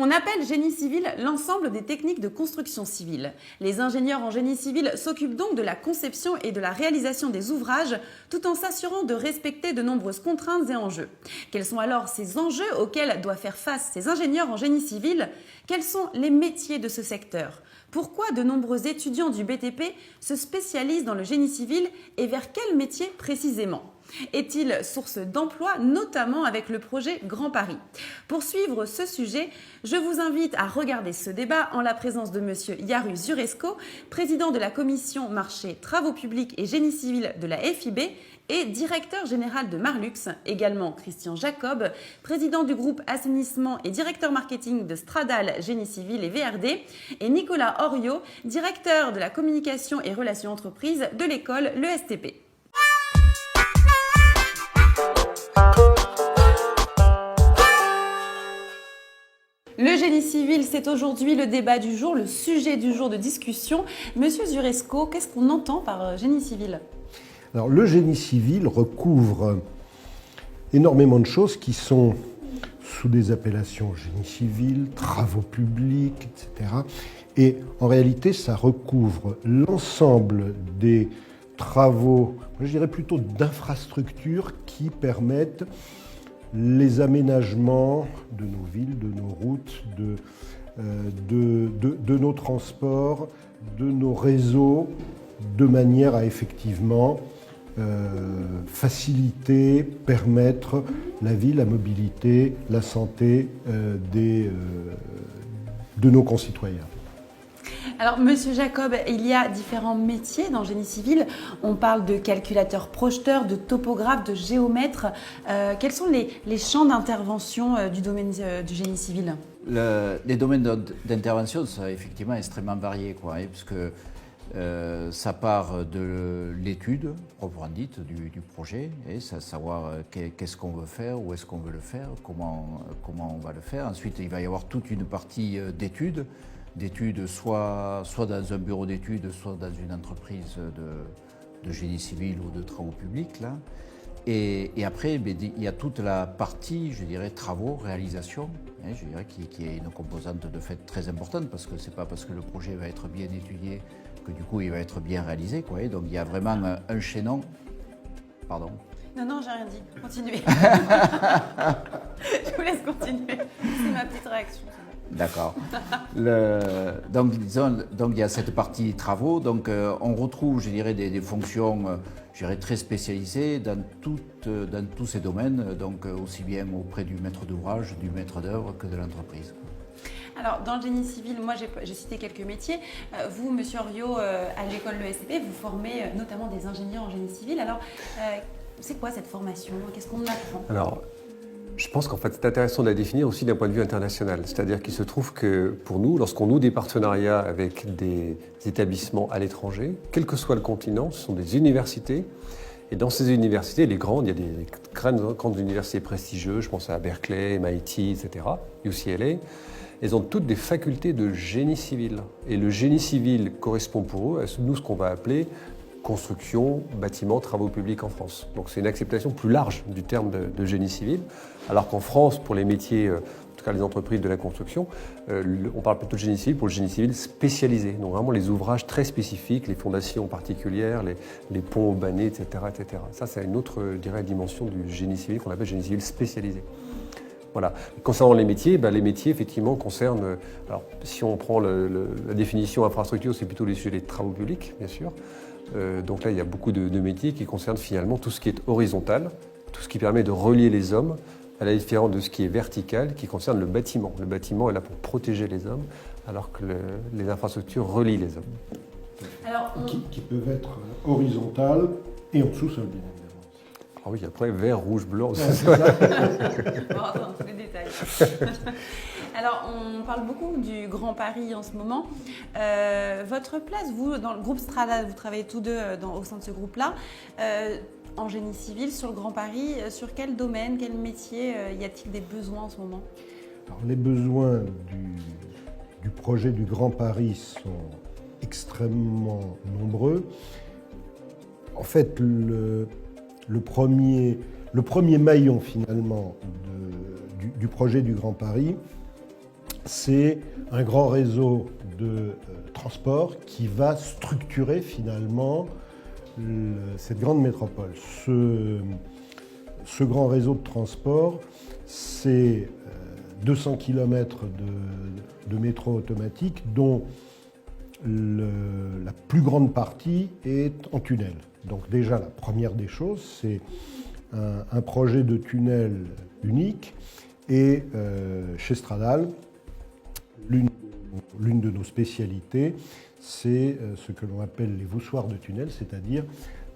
On appelle génie civil l'ensemble des techniques de construction civile. Les ingénieurs en génie civil s'occupent donc de la conception et de la réalisation des ouvrages, tout en s'assurant de respecter de nombreuses contraintes et enjeux. Quels sont alors ces enjeux auxquels doivent faire face ces ingénieurs en génie civil? Quels sont les métiers de ce secteur? Pourquoi de nombreux étudiants du BTP se spécialisent dans le génie civil et vers quel métier précisément? Est-il source d'emploi, notamment avec le projet Grand Paris? Pour suivre ce sujet, je vous invite à regarder ce débat en la présence de M. Yaru Zuresko, président de la commission marché, travaux publics et génie civil de la FIB et directeur général de Marlux, également Christian Jacob, président du groupe assainissement et directeur marketing de Stradal Génie Civil et VRD, et Nicolas Oriot, directeur de la communication et relations entreprises de l'école l'ESTP. Le génie civil, c'est aujourd'hui le débat du jour, le sujet du jour de discussion. Monsieur Zuresko, qu'est-ce qu'on entend par génie civil? Alors, le génie civil recouvre énormément de choses qui sont sous des appellations génie civil, travaux publics, etc. Et en réalité, ça recouvre l'ensemble des travaux, je dirais plutôt d'infrastructures qui permettent les aménagements de nos villes, de nos routes, de nos transports, de nos réseaux, de manière à effectivement faciliter, permettre la vie, la mobilité, la santé de nos concitoyens. Alors, Monsieur Jacob, il y a différents métiers dans le génie civil. On parle de calculateur projeteur, de topographe, de géomètre. Quels sont les champs d'intervention du domaine du génie civil? Les domaines d'intervention sont effectivement extrêmement variés, puisque ça part de l'étude proprement dite du projet, et savoir qu'est-ce qu'on veut faire, où est-ce qu'on veut le faire, comment on va le faire. Ensuite, il va y avoir toute une partie d'études soit dans un bureau d'études, soit dans une entreprise de génie civil ou de travaux publics. Là. Et après, il y a toute la partie, je dirais, travaux, réalisation, je dirais, qui est une composante de fait très importante, parce que c'est pas parce que le projet va être bien étudié que du coup il va être bien réalisé. Donc il y a vraiment un chaînon. Pardon. Non, j'ai rien dit. Continuez. Je vous laisse continuer. C'est ma petite réaction. D'accord. Donc il y a cette partie travaux. Donc on retrouve, je dirais, des fonctions, je dirais, très spécialisées dans tous ces domaines. Donc aussi bien auprès du maître d'ouvrage, du maître d'œuvre que de l'entreprise. Alors, dans le génie civil, moi j'ai cité quelques métiers. Vous, Monsieur Oriot, à l'école l'ESTP, vous formez notamment des ingénieurs en génie civil. Alors, c'est quoi cette formation? Qu'est-ce qu'on apprend? Alors, je pense qu'en fait, c'est intéressant de la définir aussi d'un point de vue international. C'est-à-dire qu'il se trouve que pour nous, lorsqu'on noue des partenariats avec des établissements à l'étranger, quel que soit le continent, ce sont des universités. Et dans ces universités, les grandes, il y a des grandes universités prestigieuses, je pense à Berkeley, MIT, etc., UCLA. Elles ont toutes des facultés de génie civil. Et le génie civil correspond pour eux à nous ce qu'on va appeler construction, bâtiment, travaux publics en France. Donc c'est une acceptation plus large du terme de génie civil, alors qu'en France, pour les métiers, en tout cas les entreprises de la construction, on parle plutôt de génie civil pour le génie civil spécialisé. Donc vraiment les ouvrages très spécifiques, les fondations particulières, les ponts banés, etc., etc. Ça, c'est une autre, je dirais, dimension du génie civil qu'on appelle génie civil spécialisé. Voilà. Concernant les métiers effectivement concernent, alors si on prend la définition infrastructure, c'est plutôt les sujets des travaux publics, bien sûr. Donc là, il y a beaucoup de métiers qui concernent finalement tout ce qui est horizontal, tout ce qui permet de relier les hommes, à la différence de ce qui est vertical, qui concerne le bâtiment. Le bâtiment est là pour protéger les hommes, alors que les infrastructures relient les hommes. Alors, Qui peuvent être horizontales et en sous-sol, bien évidemment. Ah oui, après, vert, rouge, blanc, on va rentrer dans tous les détails. Alors, on parle beaucoup du Grand Paris en ce moment. Votre place, vous, dans le groupe Stradal, vous travaillez tous deux au sein de ce groupe-là, en génie civil, sur le Grand Paris. Sur quel domaine, quel métier y a-t-il des besoins en ce moment? Alors, les besoins du projet du Grand Paris sont extrêmement nombreux. En fait, le premier maillon finalement du projet du Grand Paris, c'est un grand réseau de transport qui va structurer finalement cette grande métropole. Ce grand réseau de transport, c'est 200 km de métro automatique dont la plus grande partie est en tunnel. Donc déjà, la première des choses, c'est un projet de tunnel unique. Et chez Stradale, l'une de nos spécialités, c'est ce que l'on appelle les voussoirs de tunnel, c'est-à-dire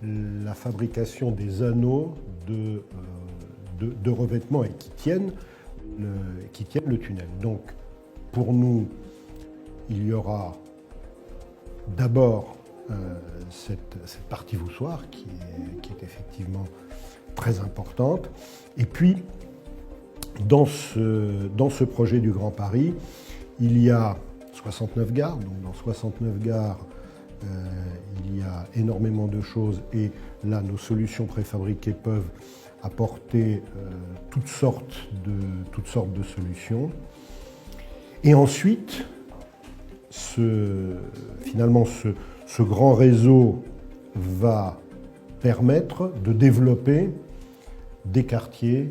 la fabrication des anneaux de revêtement et qui tiennent le tunnel. Donc, pour nous, il y aura d'abord cette partie voussoir qui est effectivement très importante. Et puis, dans ce projet du Grand Paris, il y a 69 gares. Donc dans 69 gares, il y a énormément de choses. Et là, nos solutions préfabriquées peuvent apporter toutes sortes de solutions. Et ensuite, finalement, ce grand réseau va permettre de développer des quartiers,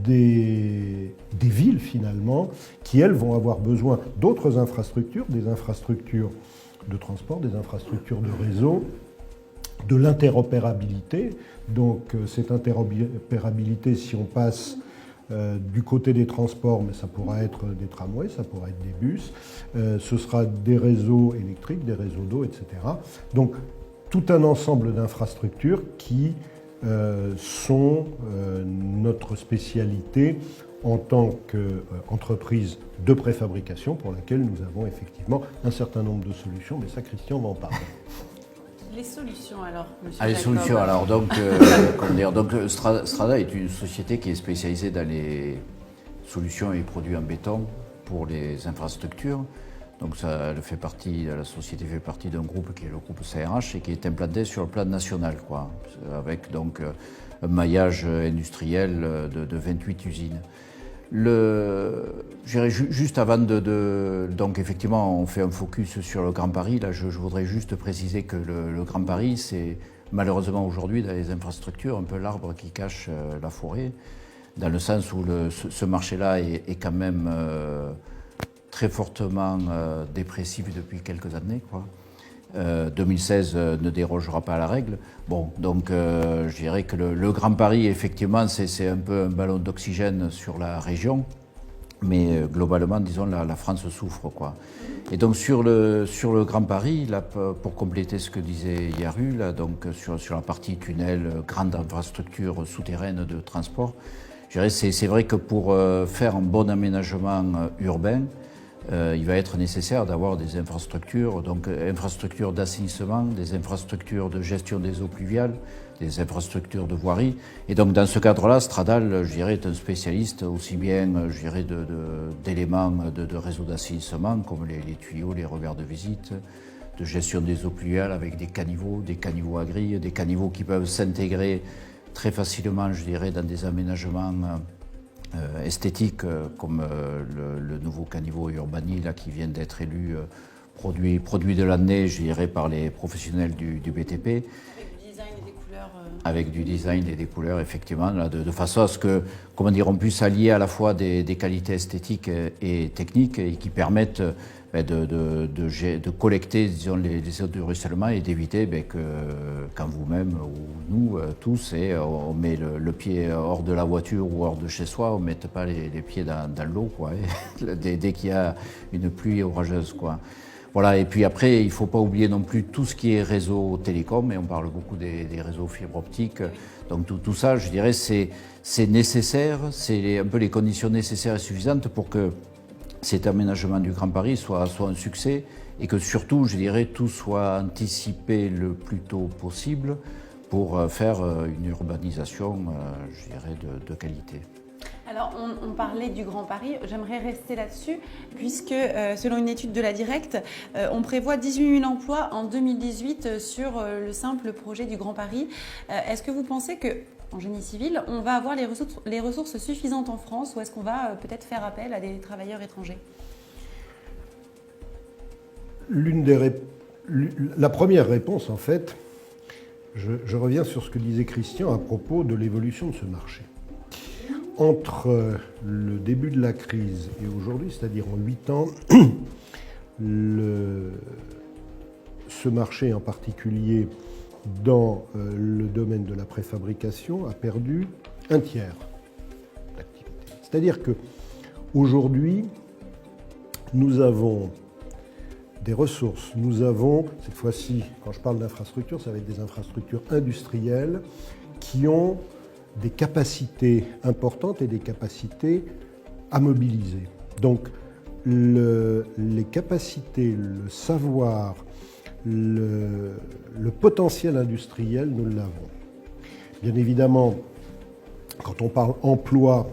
des villes finalement, qui elles vont avoir besoin d'autres infrastructures, des infrastructures de transport, des infrastructures de réseau, de l'interopérabilité. Donc cette interopérabilité, si on passe du côté des transports, mais ça pourra être des tramways, ça pourra être des bus, ce sera des réseaux électriques, des réseaux d'eau, etc. Donc tout un ensemble d'infrastructures qui sont notre spécialité en tant qu'entreprise de préfabrication pour laquelle nous avons effectivement un certain nombre de solutions, mais ça Christian va en parler. Les solutions alors, monsieur Les Jacob. solutions alors, donc, Strada est une société qui est spécialisée dans les solutions et produits en béton pour les infrastructures. Donc la société fait partie d'un groupe qui est le groupe CRH et qui est implanté sur le plan national, quoi, avec donc un maillage industriel de 28 usines. Juste avant donc effectivement, on fait un focus sur le Grand Paris. Là, je voudrais juste préciser que le Grand Paris, c'est malheureusement aujourd'hui dans les infrastructures un peu l'arbre qui cache la forêt, dans le sens où ce marché-là est quand même très fortement dépressif depuis quelques années, quoi. 2016 ne dérogera pas à la règle. Bon, donc je dirais que le Grand Paris, effectivement, c'est un peu un ballon d'oxygène sur la région, mais globalement, disons, la France souffre, quoi. Et donc sur le Grand Paris, là, pour compléter ce que disait Yaru, là, donc sur la partie tunnel, grande infrastructure souterraine de transport, je dirais c'est vrai que pour faire un bon aménagement urbain, il va être nécessaire d'avoir des infrastructures, donc infrastructures d'assainissement, des infrastructures de gestion des eaux pluviales, des infrastructures de voirie. Et donc dans ce cadre-là, Stradale, je dirais, est un spécialiste aussi bien, je dirais, d'éléments de réseaux d'assainissement comme les tuyaux, les revers de visite, de gestion des eaux pluviales avec des caniveaux à grille, des caniveaux qui peuvent s'intégrer très facilement, je dirais, dans des aménagements esthétique comme le nouveau caniveau Urbani là, qui vient d'être élu produit de l'année, je dirais, par les professionnels du BTP. Avec du design et des couleurs, effectivement, là, de façon à ce que, comment dire, on puisse allier à la fois des qualités esthétiques et techniques et qui permettent de collecter, disons, les eaux de ruissellement et d'éviter que quand vous-même ou nous tous, on met le pied hors de la voiture ou hors de chez soi, on ne mette pas les pieds dans l'eau, quoi, dès qu'il y a une pluie orageuse, quoi. Voilà, et puis après, il ne faut pas oublier non plus tout ce qui est réseau télécom, et on parle beaucoup des réseaux fibre optique. Donc tout ça, je dirais, c'est nécessaire, c'est un peu les conditions nécessaires et suffisantes pour que cet aménagement du Grand Paris soit un succès et que surtout, je dirais, tout soit anticipé le plus tôt possible pour faire une urbanisation, je dirais, de qualité. Alors, on parlait du Grand Paris, j'aimerais rester là-dessus, puisque selon une étude de la Directe, on prévoit 18 000 emplois en 2018 sur le simple projet du Grand Paris. Est-ce que vous pensez que en génie civil, on va avoir les ressources suffisantes en France ou est-ce qu'on va peut-être faire appel à des travailleurs étrangers? La première réponse, en fait, je reviens sur ce que disait Christian à propos de l'évolution de ce marché. Entre le début de la crise et aujourd'hui, c'est-à-dire en 8 ans, ce marché en particulier dans le domaine de la préfabrication a perdu un tiers d'activité. C'est-à-dire qu'aujourd'hui, nous avons des ressources. Nous avons, cette fois-ci, quand je parle d'infrastructures, ça va être des infrastructures industrielles qui ont des capacités importantes et des capacités à mobiliser. Donc, les capacités, le savoir, le potentiel industriel, nous l'avons. Bien évidemment, quand on parle emploi,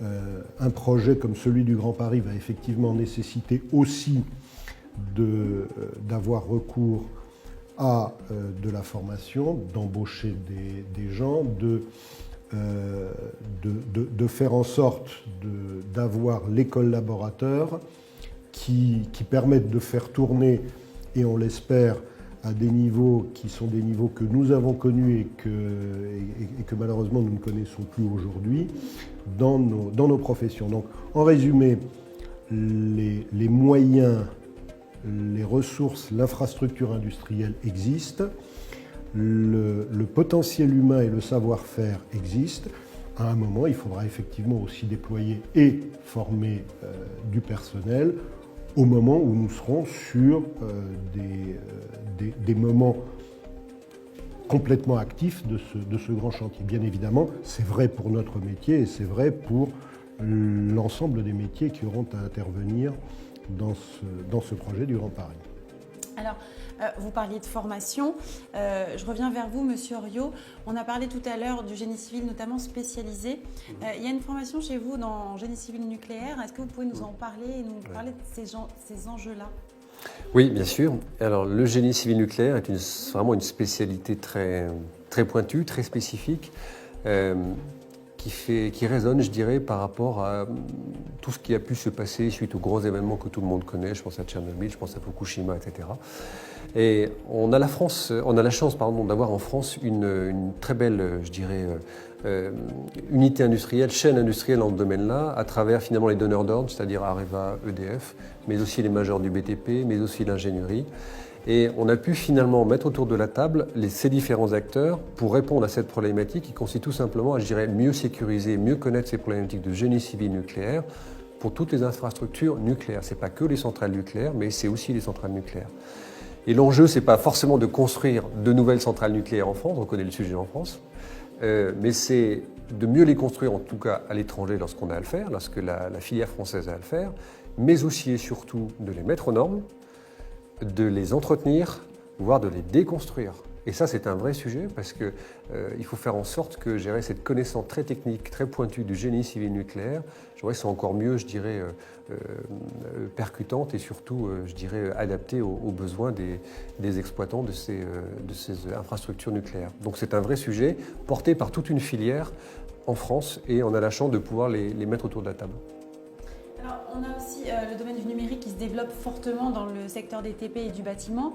un projet comme celui du Grand Paris va effectivement nécessiter aussi d'avoir recours à de la formation, d'embaucher des gens, de faire en sorte d'avoir les collaborateurs qui permettent de faire tourner, et on l'espère, à des niveaux qui sont des niveaux que nous avons connus et que malheureusement nous ne connaissons plus aujourd'hui dans nos professions. Donc en résumé, les moyens, les ressources, l'infrastructure industrielle existent, le potentiel humain et le savoir-faire existent. À un moment, il faudra effectivement aussi déployer et former du personnel au moment où nous serons sur des moments complètement actifs de ce grand chantier. Bien évidemment, c'est vrai pour notre métier et c'est vrai pour l'ensemble des métiers qui auront à intervenir dans ce projet du Grand Paris. Alors, vous parliez de formation. Je reviens vers vous, Monsieur Oriot. On a parlé tout à l'heure du génie civil, notamment spécialisé. Il y a une formation chez vous dans génie civil nucléaire. Est-ce que vous pouvez nous en parler et nous parler de ces enjeux-là? Oui, bien sûr. Alors, le génie civil nucléaire est vraiment une spécialité très, très pointue, très spécifique, qui résonne, je dirais, par rapport à tout ce qui a pu se passer suite aux grands événements que tout le monde connaît. Je pense à Tchernobyl, je pense à Fukushima, etc. Et on a la chance, d'avoir en France une très belle, je dirais, unité industrielle, chaîne industrielle dans ce domaine-là, à travers finalement les donneurs d'ordre, c'est-à-dire Areva, EDF, mais aussi les majors du BTP, mais aussi l'ingénierie. Et on a pu finalement mettre autour de la table ces différents acteurs pour répondre à cette problématique qui consiste tout simplement à, je dirais, mieux sécuriser, mieux connaître ces problématiques de génie civil nucléaire pour toutes les infrastructures nucléaires. Ce n'est pas que les centrales nucléaires, mais c'est aussi les centrales nucléaires. Et l'enjeu, ce n'est pas forcément de construire de nouvelles centrales nucléaires en France, on connaît le sujet en France, mais c'est de mieux les construire, en tout cas à l'étranger lorsqu'on a à le faire, lorsque la filière française a à le faire, mais aussi et surtout de les mettre aux normes, de les entretenir, voire de les déconstruire. Et ça, c'est un vrai sujet parce qu'il faut faire en sorte que gérer cette connaissance très technique, très pointue du génie civil nucléaire, soit encore mieux, je dirais, percutante et surtout, je dirais, adaptée aux besoins des exploitants de ces infrastructures nucléaires. Donc c'est un vrai sujet porté par toute une filière en France et on a la chance de pouvoir les mettre autour de la table. Alors, on a aussi le domaine du numérique qui se développe fortement dans le secteur des TP et du bâtiment.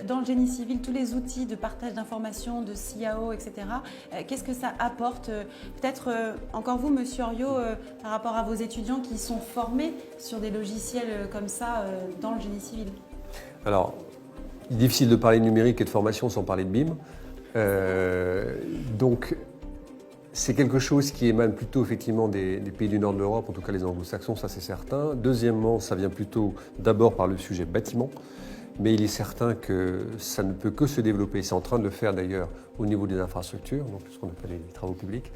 Dans le génie civil, tous les outils de partage d'informations, de CIAO, etc. Qu'est-ce que ça apporte? Peut-être encore vous, Monsieur Oriot, par rapport à vos étudiants qui sont formés sur des logiciels comme ça dans le génie civil. Alors, il est difficile de parler de numérique et de formation sans parler de BIM. Donc, c'est quelque chose qui émane plutôt effectivement des pays du nord de l'Europe, en tout cas les anglo-saxons, ça c'est certain. Deuxièmement, ça vient plutôt d'abord par le sujet bâtiment, mais il est certain que ça ne peut que se développer. C'est en train de le faire d'ailleurs au niveau des infrastructures, donc ce qu'on appelle les travaux publics,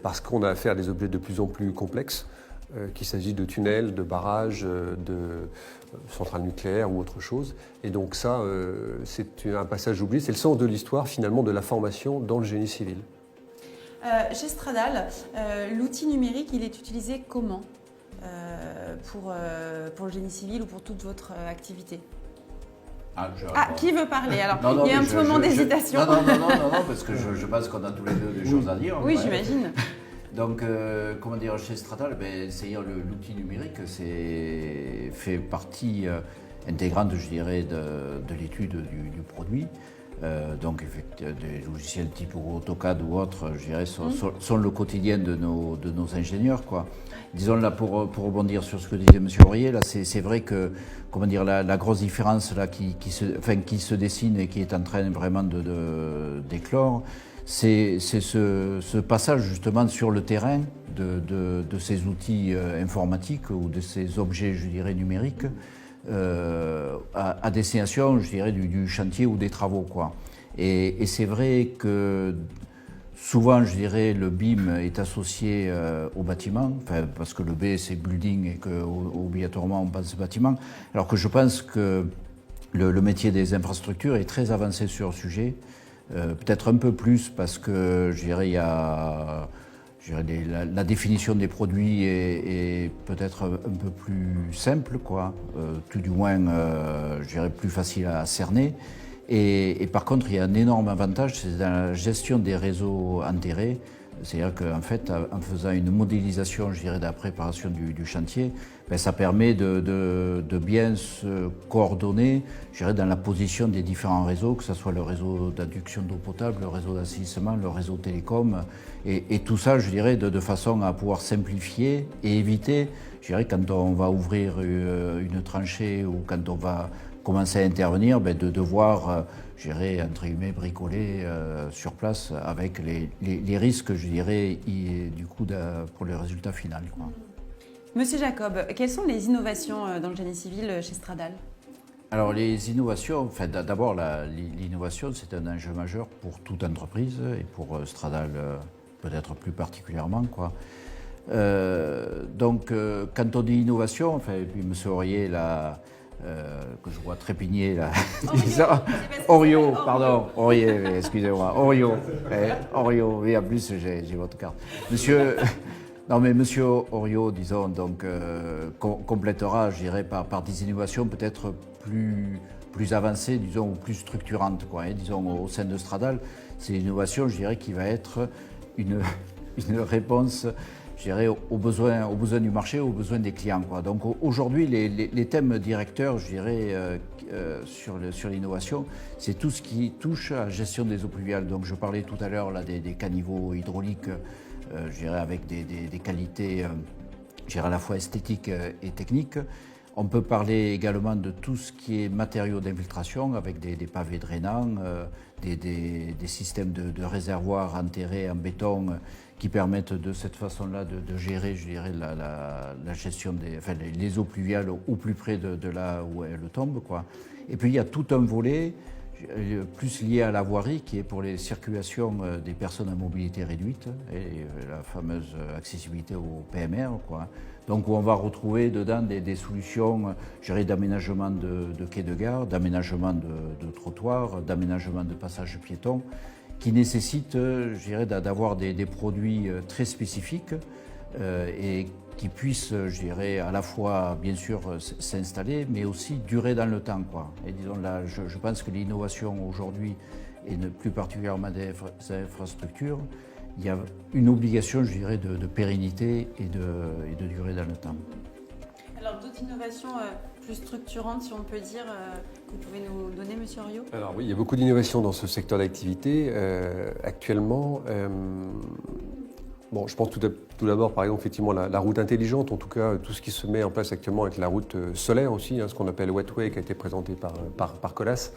parce qu'on a affaire à des objets de plus en plus complexes, qu'il s'agit de tunnels, de barrages, de centrales nucléaires ou autre chose. Et donc ça, c'est un passage oublié, c'est le sens de l'histoire finalement de la formation dans le génie civil. Chez Stradal, l'outil numérique, il est utilisé comment pour le génie civil ou pour toute votre activité? Qui veut parler? Alors, Non, il y a un mais petit moment d'hésitation. Non, parce que je pense qu'on a tous les deux des choses à dire. Oui, Ouais. j'imagine. Donc, comment dire, chez Stradal, c'est-à-dire l'outil numérique, fait partie intégrante, je dirais, de l'étude du produit. Donc, effectivement, des logiciels type AutoCAD ou autres, je dirais, sont le quotidien de nos ingénieurs, quoi. Disons là, pour rebondir sur ce que disait M. Aurier, là, c'est vrai que, comment dire, la grosse différence là qui se dessine et qui est en train vraiment d'éclore, c'est ce passage justement sur le terrain de ces outils informatiques ou de ces objets, je dirais, numériques à destination, je dirais, du chantier ou des travaux, quoi. Et c'est vrai que souvent, je dirais, le BIM est associé au bâtiment, parce que le B c'est building et qu'obligatoirement on pense bâtiment, alors que je pense que le métier des infrastructures est très avancé sur le sujet, peut-être un peu plus parce que, je dirais, il y a la définition des produits est peut-être un peu plus simple, quoi, tout du moins, je dirais, plus facile à cerner. Et par contre, il y a un énorme avantage, c'est dans la gestion des réseaux enterrés. C'est-à-dire qu'en fait, en faisant une modélisation, je dirais, de la préparation du chantier, ça permet de bien se coordonner, je dirais, dans la position des différents réseaux, que ce soit le réseau d'adduction d'eau potable, le réseau d'assainissement, le réseau télécom, et tout ça, je dirais, de façon à pouvoir simplifier et éviter, je dirais, quand on va ouvrir une tranchée ou quand on va commencer à intervenir, de devoir, je dirais, entre guillemets, bricoler sur place avec les risques, je dirais, du coup, pour le résultat final, quoi. Monsieur Jacob, quelles sont les innovations dans le génie civil chez Stradal? Alors les innovations, enfin, d'abord l'innovation c'est un enjeu majeur pour toute entreprise et pour Stradal peut-être plus particulièrement, quoi. Donc quand on dit innovation, enfin, et puis M. Aurier là, que je vois trépigner là, Orio, pardon, Aurier, excusez-moi, Orio, oui, en plus j'ai votre carte. Non mais Monsieur Orio, disons, donc complétera, je dirais, par des innovations peut-être plus avancées, disons, ou plus structurantes, quoi. Et disons, au sein de Stradal, c'est une innovation, je dirais, qui va être une réponse, je dirais, aux besoins du marché, aux besoins des clients, quoi. Donc aujourd'hui, les thèmes directeurs, je dirais, sur l'innovation, c'est tout ce qui touche à la gestion des eaux pluviales. Donc je parlais tout à l'heure là des caniveaux hydrauliques, je dirais, avec des qualités, je dirais, à la fois esthétiques et techniques. On peut parler également de tout ce qui est matériaux d'infiltration, avec des pavés drainants, des systèmes de réservoirs enterrés en béton qui permettent de cette façon-là de gérer, je dirais, la gestion les eaux pluviales au plus près de là où elles tombent, quoi. Et puis il y a tout un volet plus lié à la voirie, qui est pour les circulations des personnes à mobilité réduite, et la fameuse accessibilité au PMR, quoi. Donc où on va retrouver dedans des solutions, je dirais, d'aménagement de quais de gare, d'aménagement de trottoirs, d'aménagement de passages piétons, qui nécessitent, je dirais, d'avoir des produits très spécifiques et qui puissent, je dirais, à la fois, bien sûr, s'installer, mais aussi durer dans le temps, quoi. Et disons là, je pense que l'innovation aujourd'hui, et plus particulièrement des infrastructures, il y a une obligation, je dirais, de pérennité et de durée dans le temps. Alors d'autres innovations plus structurantes, si on peut dire, que vous pouvez nous donner, Monsieur Orio? Alors oui, il y a beaucoup d'innovations dans ce secteur d'activité. Actuellement, bon, je pense tout d'abord, par exemple, effectivement, la route intelligente, en tout cas, tout ce qui se met en place actuellement avec la route solaire aussi, ce qu'on appelle Wetway, qui a été présenté par Colas,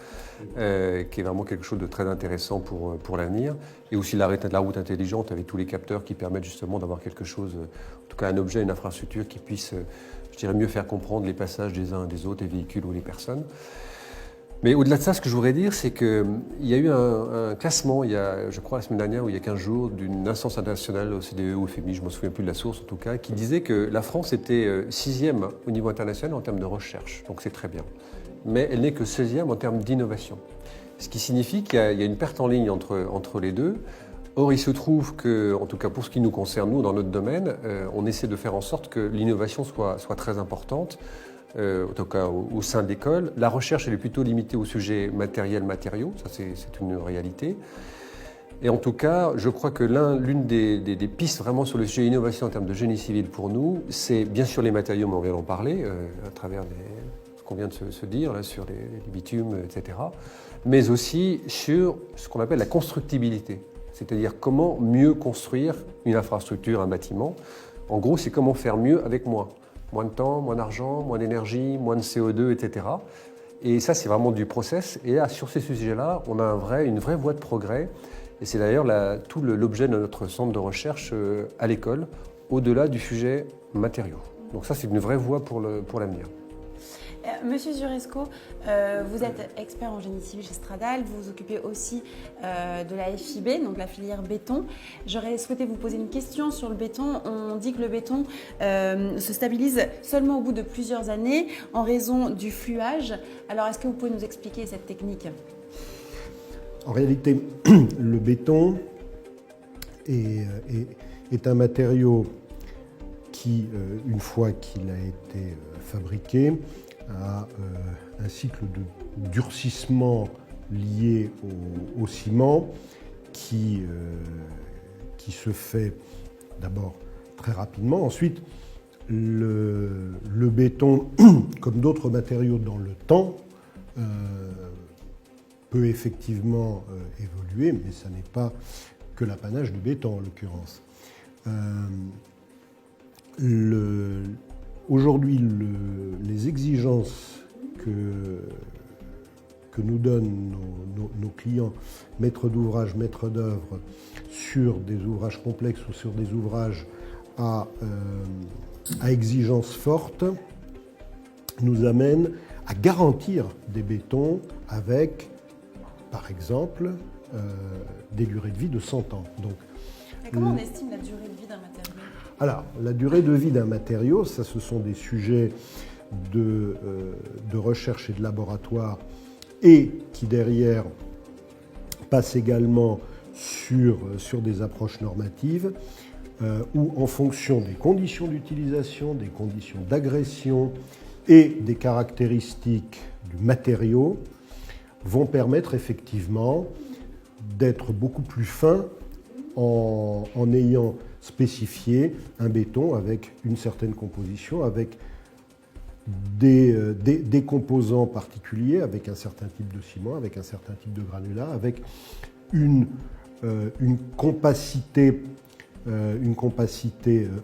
qui est vraiment quelque chose de très intéressant pour l'avenir. Et aussi la route intelligente avec tous les capteurs qui permettent justement d'avoir quelque chose, en tout cas un objet, une infrastructure qui puisse, je dirais, mieux faire comprendre les passages des uns et des autres, des véhicules ou les personnes. Mais au-delà de ça, ce que je voudrais dire, c'est qu'il y a eu un classement, il y a, je crois, la semaine dernière ou il y a 15 jours, d'une instance internationale, OCDE ou FMI, je ne me souviens plus de la source en tout cas, qui disait que la France était 6e au niveau international en termes de recherche, donc c'est très bien. Mais elle n'est que 16e en termes d'innovation. Ce qui signifie qu'il y a une perte en ligne entre les deux. Or, il se trouve que, en tout cas pour ce qui nous concerne, nous, dans notre domaine, on essaie de faire en sorte que l'innovation soit très importante. en tout cas au sein d'écoles. La recherche, elle est plutôt limitée au sujet matériel-matériaux, ça c'est une réalité. Et en tout cas, je crois que l'une des pistes vraiment sur le sujet innovation en termes de génie civil pour nous, c'est bien sûr les matériaux, mais on vient d'en parler à travers ce qu'on vient de se dire là, sur les bitumes, etc. Mais aussi sur ce qu'on appelle la constructibilité, c'est-à-dire comment mieux construire une infrastructure, un bâtiment. En gros, c'est comment faire mieux avec moins. Moins de temps, moins d'argent, moins d'énergie, moins de CO2, etc. Et ça, c'est vraiment du process. Et là, sur ces sujets-là, on a une vraie voie de progrès. Et c'est d'ailleurs tout l'objet de notre centre de recherche à l'école, au-delà du sujet matériaux. Donc ça, c'est une vraie voie pour l'avenir. Monsieur Zuresco, vous êtes expert en génie civil chez Stradal, vous vous occupez aussi de la FIB, donc la filière béton. J'aurais souhaité vous poser une question sur le béton. On dit que le béton se stabilise seulement au bout de plusieurs années en raison du fluage. Alors, est-ce que vous pouvez nous expliquer cette technique ? En réalité, le béton est un matériau qui, une fois qu'il a été fabriqué, a un cycle de durcissement lié au ciment qui se fait d'abord très rapidement. Ensuite, le béton, comme d'autres matériaux dans le temps, peut effectivement évoluer, mais ça n'est pas que l'apanage du béton en l'occurrence. Aujourd'hui, les exigences que nous donnent nos clients, maîtres d'ouvrage, maîtres d'œuvre, sur des ouvrages complexes ou sur des ouvrages à exigences fortes, nous amènent à garantir des bétons avec, par exemple, des durées de vie de 100 ans. Donc, et comment on estime la durée de vie d'un matériau ? Alors, la durée de vie d'un matériau, ça, ce sont des sujets de recherche et de laboratoire et qui, derrière, passent également sur des approches normatives où, en fonction des conditions d'utilisation, des conditions d'agression et des caractéristiques du matériau, vont permettre effectivement d'être beaucoup plus fins en ayant spécifié un béton avec une certaine composition, avec des composants particuliers, avec un certain type de ciment, avec un certain type de granulat, avec une compacité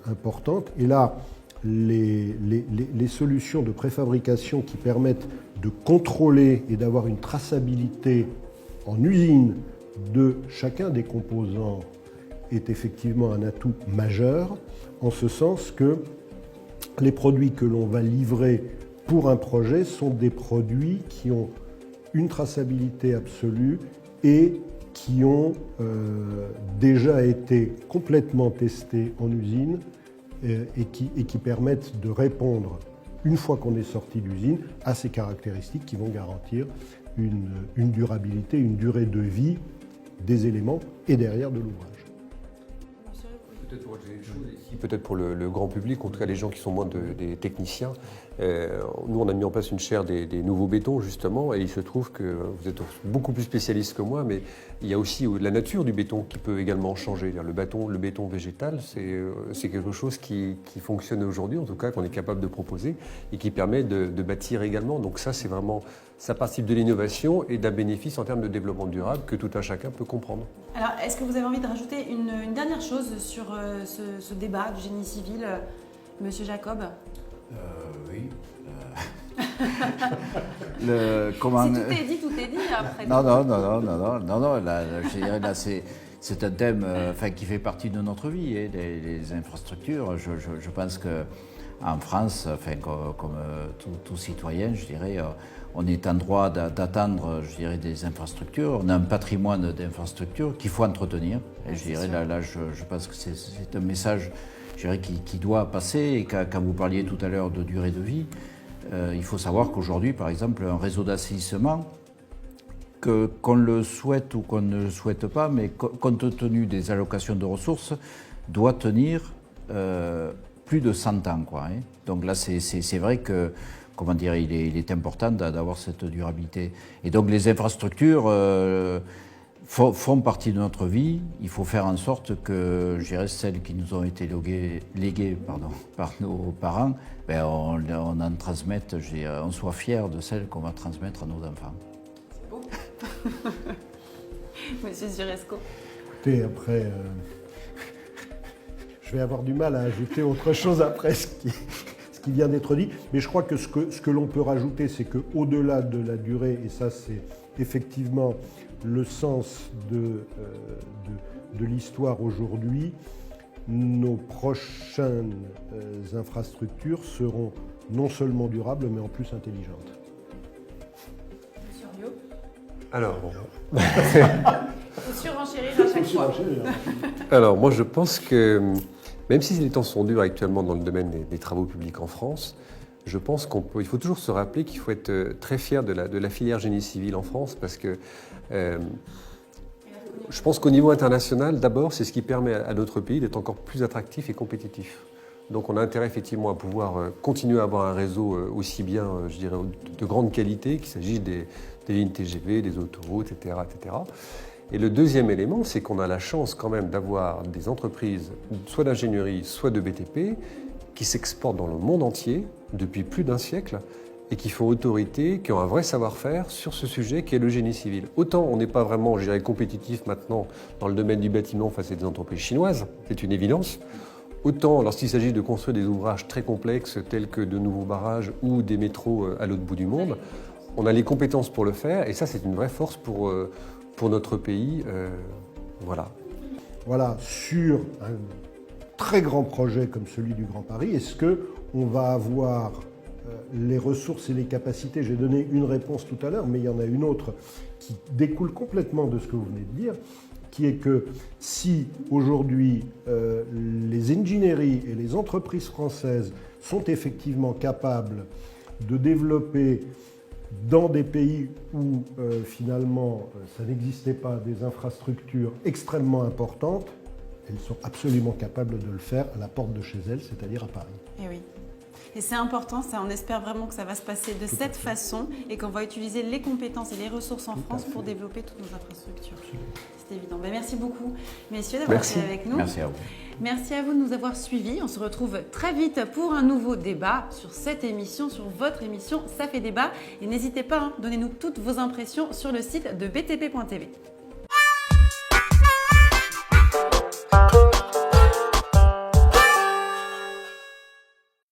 importante. Et là, les solutions de préfabrication qui permettent de contrôler et d'avoir une traçabilité en usine de chacun des composants est effectivement un atout majeur, en ce sens que les produits que l'on va livrer pour un projet sont des produits qui ont une traçabilité absolue et qui ont déjà été complètement testés en usine et qui permettent de répondre, une fois qu'on est sorti d'usine, à ces caractéristiques qui vont garantir une durabilité, une durée de vie des éléments et derrière de l'ouvrage. Peut-être pour le grand public, en tout cas les gens qui sont moins des techniciens. Nous, on a mis en place une chaire des nouveaux bétons, justement, et il se trouve que vous êtes beaucoup plus spécialiste que moi, mais il y a aussi la nature du béton qui peut également changer. Le béton végétal, c'est quelque chose qui fonctionne aujourd'hui, en tout cas, qu'on est capable de proposer et qui permet de bâtir également. Donc ça, c'est vraiment, ça participe de l'innovation et d'un bénéfice en termes de développement durable que tout un chacun peut comprendre. Alors, est-ce que vous avez envie de rajouter une dernière chose sur ce débat du génie civil, Monsieur Jacob ? Oui. Si tout est dit après. Non. Je dirais là, c'est un thème qui fait partie de notre vie, les infrastructures. Je pense qu'en France, comme tout citoyen, je dirais, on est en droit d'attendre, je dirais, des infrastructures. On a un patrimoine d'infrastructures qu'il faut entretenir. Et je dirais, là, je pense que c'est un message, je dirais, qui doit passer. Et quand vous parliez tout à l'heure de durée de vie, il faut savoir qu'aujourd'hui, par exemple, un réseau d'assainissement, qu'on le souhaite ou qu'on ne le souhaite pas, mais compte tenu des allocations de ressources, doit tenir plus de 100 ans. Donc là, c'est vrai que comment dire, il est important d'avoir cette durabilité. Et donc les infrastructures font partie de notre vie. Il faut faire en sorte que, je dirais, celles qui nous ont été léguées par nos parents, ben on en transmette, on soit fiers de celles qu'on va transmettre à nos enfants. C'est beau. Monsieur Suresco. Écoutez, après, je vais avoir du mal à ajouter autre chose après ce qui vient d'être dit, mais je crois que ce que l'on peut rajouter, c'est qu'au-delà de la durée, et ça c'est effectivement le sens de l'histoire aujourd'hui, nos prochaines infrastructures seront non seulement durables, mais en plus intelligentes. Monsieur Rio. Alors, Faut surenchérir à chaque fois. alors, moi je pense que, même si les temps sont durs actuellement dans le domaine des travaux publics en France, je pense il faut toujours se rappeler qu'il faut être très fier de la filière génie civil en France, parce que je pense qu'au niveau international, d'abord, c'est ce qui permet à notre pays d'être encore plus attractif et compétitif. Donc on a intérêt effectivement à pouvoir continuer à avoir un réseau aussi bien, je dirais, de grande qualité, qu'il s'agisse des lignes TGV, des autoroutes, etc., etc. Et le deuxième élément, c'est qu'on a la chance quand même d'avoir des entreprises, soit d'ingénierie, soit de BTP, qui s'exportent dans le monde entier depuis plus d'un siècle et qui font autorité, qui ont un vrai savoir-faire sur ce sujet qui est le génie civil. Autant on n'est pas vraiment, je dirais, compétitif maintenant dans le domaine du bâtiment face à des entreprises chinoises, c'est une évidence. Autant lorsqu'il s'agit de construire des ouvrages très complexes tels que de nouveaux barrages ou des métros à l'autre bout du monde, on a les compétences pour le faire et ça c'est une vraie force pour notre pays. Voilà. Voilà, sur un très grand projet comme celui du Grand Paris, est-ce qu'on va avoir les ressources et les capacités? J'ai donné une réponse tout à l'heure, mais il y en a une autre qui découle complètement de ce que vous venez de dire, qui est que si aujourd'hui les ingénieries et les entreprises françaises sont effectivement capables de développer dans des pays où finalement ça n'existait pas des infrastructures extrêmement importantes, elles sont absolument capables de le faire à la porte de chez elles, c'est-à-dire à Paris. Et oui. Et c'est important, ça, on espère vraiment que ça va se passer de cette façon et qu'on va utiliser les compétences et les ressources en France pour développer toutes nos infrastructures. C'est évident. Ben, merci beaucoup, messieurs, d'avoir été avec nous. Merci à vous. Merci à vous de nous avoir suivis. On se retrouve très vite pour un nouveau débat sur cette émission, sur votre émission Ça fait débat. Et n'hésitez pas, donnez-nous toutes vos impressions sur le site de btp.tv.